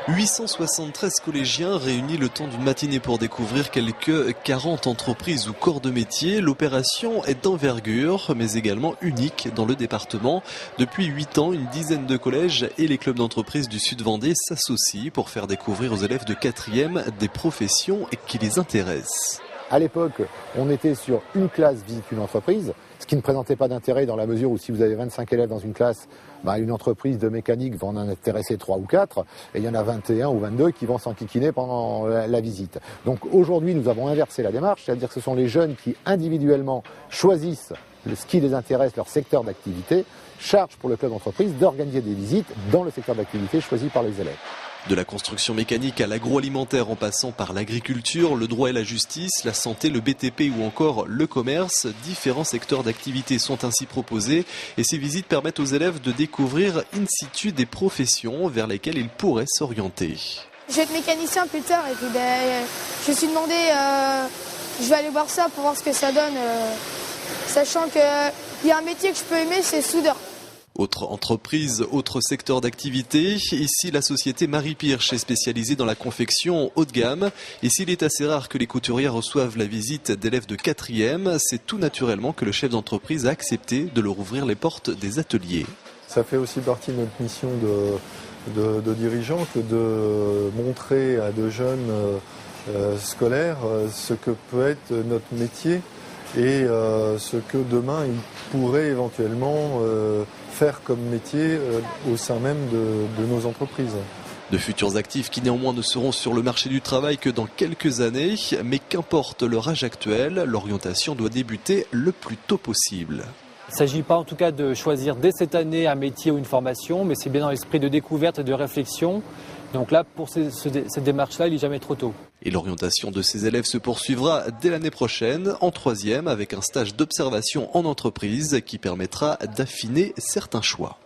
873 collégiens réunis le temps d'une matinée pour découvrir quelques 40 entreprises ou corps de métier. L'opération est d'envergure, mais également unique dans le département. Depuis 8 ans, une dizaine de collèges et les clubs d'entreprises du Sud-Vendée s'associent pour faire découvrir aux élèves de 4e des professions qui les intéressent. À l'époque, on était sur une classe visite une entreprise, ce qui ne présentait pas d'intérêt dans la mesure où si vous avez 25 élèves dans une classe, une entreprise de mécanique va en intéresser 3 ou 4, et il y en a 21 ou 22 qui vont s'enquiquiner pendant la visite. Donc aujourd'hui, nous avons inversé la démarche, c'est-à-dire que ce sont les jeunes qui individuellement choisissent ce qui les intéresse, leur secteur d'activité, charge pour le club d'entreprise d'organiser des visites dans le secteur d'activité choisi par les élèves. De la construction mécanique à l'agroalimentaire en passant par l'agriculture, le droit et la justice, la santé, le BTP ou encore le commerce, différents secteurs d'activité sont ainsi proposés et ces visites permettent aux élèves de découvrir in situ des professions vers lesquelles ils pourraient s'orienter. Je vais être mécanicien plus tard et puis je me suis demandé, je vais aller voir ça pour voir ce que ça donne, sachant qu'il y a un métier que je peux aimer, c'est soudeur. Autre entreprise, autre secteur d'activité. Ici, la société Marie Pirch est spécialisée dans la confection haut de gamme. Et s'il est assez rare que les couturières reçoivent la visite d'élèves de 4e, c'est tout naturellement que le chef d'entreprise a accepté de leur ouvrir les portes des ateliers. Ça fait aussi partie de notre mission de dirigeants que de montrer à de jeunes scolaires ce que peut être notre métier et ce que demain ils pourraient éventuellement faire comme métier au sein même de nos entreprises. De futurs actifs qui néanmoins ne seront sur le marché du travail que dans quelques années, mais qu'importe leur âge actuel, l'orientation doit débuter le plus tôt possible. Il ne s'agit pas en tout cas de choisir dès cette année un métier ou une formation, mais c'est bien dans l'esprit de découverte et de réflexion. Donc là, pour cette démarche-là, il n'est jamais trop tôt. Et l'orientation de ces élèves se poursuivra dès l'année prochaine, en 3e, avec un stage d'observation en entreprise qui permettra d'affiner certains choix.